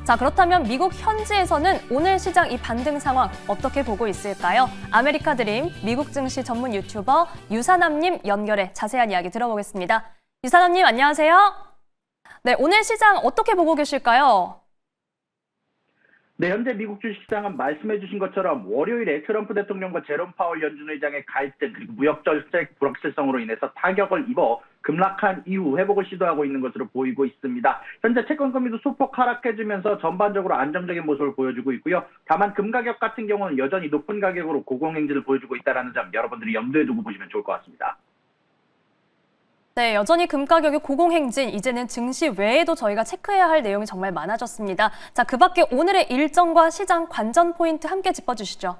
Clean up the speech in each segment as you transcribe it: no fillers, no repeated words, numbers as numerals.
자, 그렇다면 미국 현지에서는 오늘 시장 이 반등 상황 어떻게 보고 있을까요? 아메리카 드림 미국 증시 전문 유튜버 유사남님 연결해 자세한 이야기 들어보겠습니다. 유사남님 안녕하세요. 네, 오늘 시장 어떻게 보고 계실까요? 네, 현재 미국 주식시장은 말씀해 주신 것처럼 월요일에 트럼프 대통령과 제롬 파월 연준 의장의 갈등 그리고 무역 정책 불확실성으로 인해서 타격을 입어 급락한 이후 회복을 시도하고 있는 것으로 보이고 있습니다. 현재 채권금리도 소폭 하락해주면서 전반적으로 안정적인 모습을 보여주고 있고요. 다만 금가격 같은 경우는 여전히 높은 가격으로 고공행진을 보여주고 있다는 점 여러분들이 염두에 두고 보시면 좋을 것 같습니다. 네, 여전히 금 가격의 고공행진, 이제는 증시 외에도 저희가 체크해야 할 내용이 정말 많아졌습니다. 자, 그 밖에 오늘의 일정과 시장 관전 포인트 함께 짚어주시죠.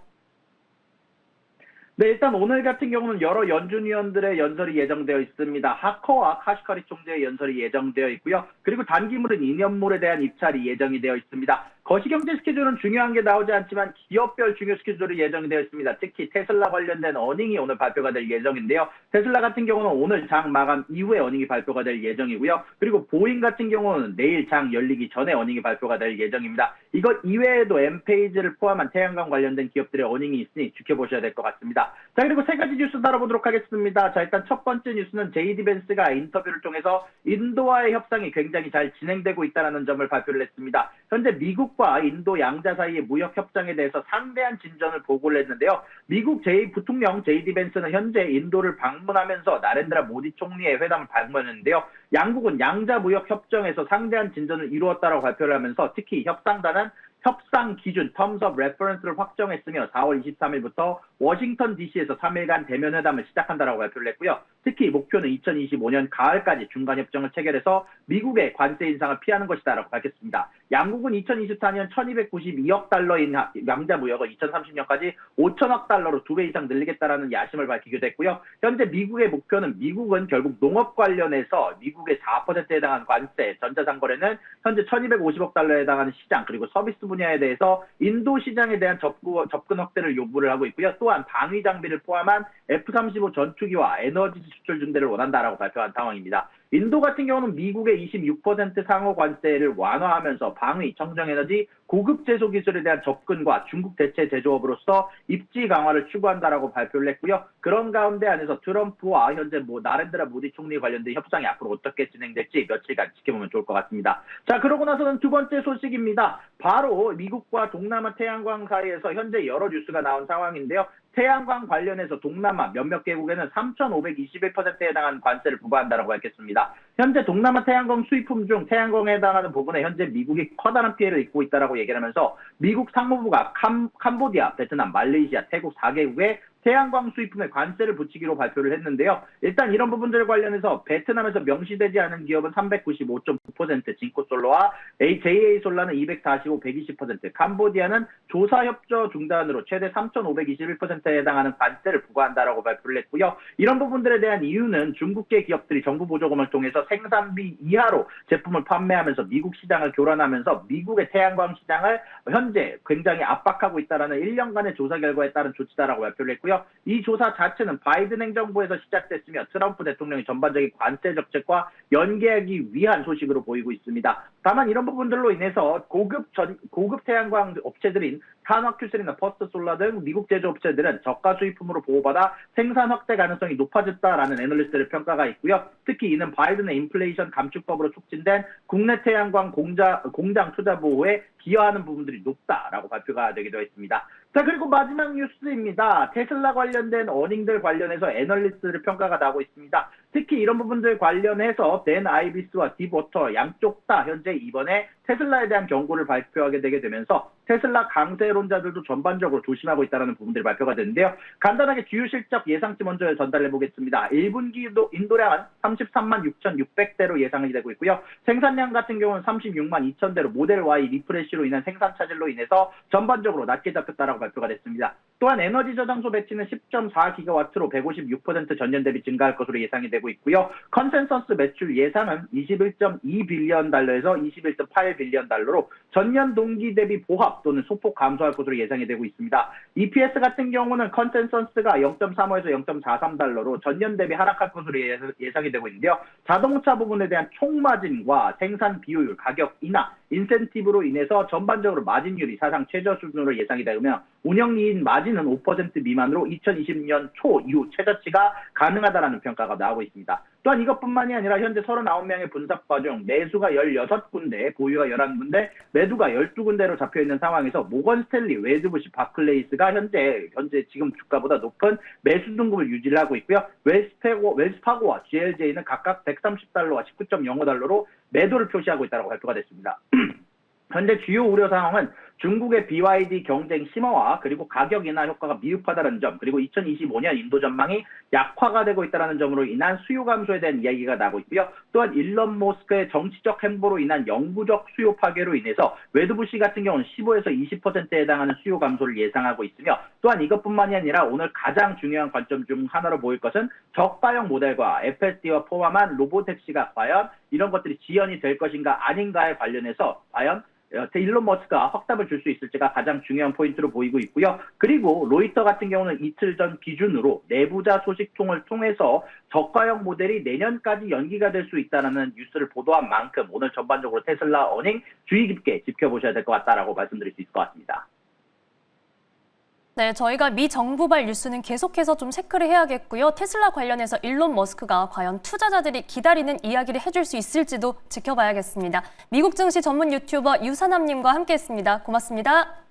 네, 일단 오늘 같은 경우는 여러 연준위원들의 연설이 예정되어 있습니다. 하커와 카시카리 총재의 연설이 예정되어 있고요. 그리고 단기물은 2년물에 대한 입찰이 예정이 되어 있습니다. 거시경제 스케줄은 중요한 게 나오지 않지만 기업별 중요 스케줄이 예정이 되어 있습니다. 특히 테슬라 관련된 어닝이 오늘 발표가 될 예정인데요. 테슬라 같은 경우는 오늘 장 마감 이후에 어닝이 발표가 될 예정이고요. 그리고 보잉 같은 경우는 내일 장 열리기 전에 어닝이 발표가 될 예정입니다. 이것 이외에도 엠페이지를 포함한 태양광 관련된 기업들의 어닝이 있으니 지켜보셔야 될 것 같습니다. 자, 그리고 세 가지 뉴스 다뤄보도록 하겠습니다. 자, 일단 첫 번째 뉴스는 JD 벤츠가 인터뷰를 통해서 인도와의 협상이 굉장히 잘 진행되고 있다는 점을 발표를 했습니다. 현재 미국과 인도 양자 사이의 무역 협상에 대해서 상대한 진전을 보고를 했는데요. 미국 부통령 JD 벤츠는 현재 인도를 방문하면서 나렌드라 모디 총리의 회담을 방문했는데요. 양국은 양자 무역 협정에서 상대한 진전을 이루었다고 발표를 하면서 특히 협상단은 협상 기준 Terms of Reference를 확정했으며 4월 23일부터 워싱턴 DC에서 3일간 대면 회담을 시작한다라고 발표를 했고요. 특히 목표는 2025년 가을까지 중간 협정을 체결해서 미국의 관세 인상을 피하는 것이다라고 밝혔습니다. 양국은 2024년 1292억 달러인 양자 무역을 2030년까지 5천억 달러로 2배 이상 늘리겠다라는 야심을 밝히기도 했고요. 현재 미국의 목표는 미국은 결국 농업 관련해서 미국의 4%에 해당하는 관세, 전자상거래는 현재 1250억 달러에 해당하는 시장, 그리고 서비스 분야에 대해서 인도 시장에 대한 접근 확대를 요구를 하고 있고요. 또한 방위 장비를 포함한 F-35 전투기와 에너지 수출 증대를 원한다라고 발표한 상황입니다. 인도 같은 경우는 미국의 26% 상호 관세를 완화하면서 방위, 청정에너지, 고급 제소 기술에 대한 접근과 중국 대체 제조업으로서 입지 강화를 추구한다라고 발표를 했고요. 그런 가운데 안에서 트럼프와 현재 나렌드라 모디 총리 관련된 협상이 앞으로 어떻게 진행될지 며칠간 지켜보면 좋을 것 같습니다. 자, 그러고 나서는 두 번째 소식입니다. 바로 미국과 동남아 태양광 사이에서 현재 여러 뉴스가 나온 상황인데요. 태양광 관련해서 동남아 몇몇 개국에는 3,521%에 해당하는 관세를 부과한다고 밝혔습니다. 현재 동남아 태양광 수입품 중 태양광에 해당하는 부분에 현재 미국이 커다란 피해를 입고 있다고 얘기를 하면서 미국 상무부가 캄보디아, 베트남, 말레이시아, 태국 4개국에 태양광 수입품에 관세를 붙이기로 발표를 했는데요. 일단 이런 부분들 관련해서 베트남에서 명시되지 않은 기업은 395.9%, 진코솔로와 JA솔라는 245, 120%, 캄보디아는 조사협조 중단으로 최대 3,521%에 해당하는 관세를 부과한다라고 발표를 했고요. 이런 부분들에 대한 이유는 중국계 기업들이 정부 보조금을 통해서 생산비 이하로 제품을 판매하면서 미국 시장을 교란하면서 미국의 태양광 시장을 현재 굉장히 압박하고 있다는 1년간의 조사 결과에 따른 조치다라고 발표를 했고요. 이 조사 자체는 바이든 행정부에서 시작됐으며 트럼프 대통령의 전반적인 관세 정책과 연계하기 위한 소식으로 보이고 있습니다. 다만 이런 부분들로 인해서 고급 태양광 업체들인 산화큐슬이나 퍼스트솔라 등 미국 제조업체들은 저가 수입품으로 보호받아 생산 확대 가능성이 높아졌다라는 애널리스트의 평가가 있고요. 특히 이는 바이든의 인플레이션 감축법으로 촉진된 국내 태양광 공장 투자 보호에 기여하는 부분들이 높다라고 발표가 되기도 했습니다. 자, 그리고 마지막 뉴스입니다. 테슬라 관련된 어닝들 관련해서 애널리스트의 평가가 나오고 있습니다. 특히 이런 부분들 관련해서 댄 아이비스와 딥워터 양쪽 다 현재 이번에 테슬라에 대한 경고를 발표하게 되게 되면서 테슬라 강세론자들도 전반적으로 조심하고 있다는 부분들이 발표가 됐는데요. 간단하게 주요 실적 예상치 먼저 전달해 보겠습니다. 1분기 인도량은 33만 6,600대로 예상이 되고 있고요. 생산량 같은 경우는 36만 2,000대로 모델 Y 리프레시로 인한 생산 차질로 인해서 전반적으로 낮게 잡혔다라고 발표가 됐습니다. 또한 에너지 저장소 배치는 10.4기가와트로 156% 전년 대비 증가할 것으로 예상이 되고 있고요. 컨센서스 매출 예상은 21.2 빌리언 달러에서 21.8 빌리언 달러로 전년 동기 대비 보합 또는 소폭 감소할 것으로 예상이 되고 있습니다. EPS 같은 경우는 컨센서스가 0.35에서 0.43달러로 전년 대비 하락할 것으로 예상이 되고 있는데요. 자동차 부분에 대한 총마진과 생산 비효율, 가격 인하, 인센티브로 인해서 전반적으로 마진율이 사상 최저 수준으로 예상이 되며 운영이익 마진은 5% 미만으로 2020년 초 이후 최저치가 가능하다라는 평가가 나오고 있습니다. 또한 이것뿐만이 아니라 현재 39명의 분석가 중 매수가 16군데, 보유가 11군데, 매도가 12군데로 잡혀있는 상황에서 모건 스탠리, 웨드부시, 바클레이스가 현재 지금 주가보다 높은 매수 등급을 유지를 하고 있고요. 웰스파고와 GLJ는 각각 130달러와 19.05달러로 매도를 표시하고 있다고 발표가 됐습니다. 현재 주요 우려 상황은 중국의 BYD 경쟁 심화와 그리고 가격 인하 효과가 미흡하다는 점, 그리고 2025년 인도 전망이 약화가 되고 있다는 점으로 인한 수요 감소에 대한 이야기가 나오고 있고요. 또한 일론 머스크의 정치적 행보로 인한 영구적 수요 파괴로 인해서 웨드부시 같은 경우는 15에서 20%에 해당하는 수요 감소를 예상하고 있으며, 또한 이것뿐만이 아니라 오늘 가장 중요한 관점 중 하나로 보일 것은 저가형 모델과 FSD와 포함한 로보택시가 과연 이런 것들이 지연이 될 것인가 아닌가에 관련해서 과연 일론 머스크가 확답을 줄 수 있을지가 가장 중요한 포인트로 보이고 있고요. 그리고 로이터 같은 경우는 이틀 전 기준으로 내부자 소식통을 통해서 저가형 모델이 내년까지 연기가 될 수 있다는 뉴스를 보도한 만큼 오늘 전반적으로 테슬라 어닝 주의 깊게 지켜보셔야 될 것 같다라고 말씀드릴 수 있을 것 같습니다. 네, 저희가 미 정부발 뉴스는 계속해서 좀 체크를 해야겠고요. 테슬라 관련해서 일론 머스크가 과연 투자자들이 기다리는 이야기를 해줄 수 있을지도 지켜봐야겠습니다. 미국 증시 전문 유튜버 유산암님과 함께했습니다. 고맙습니다.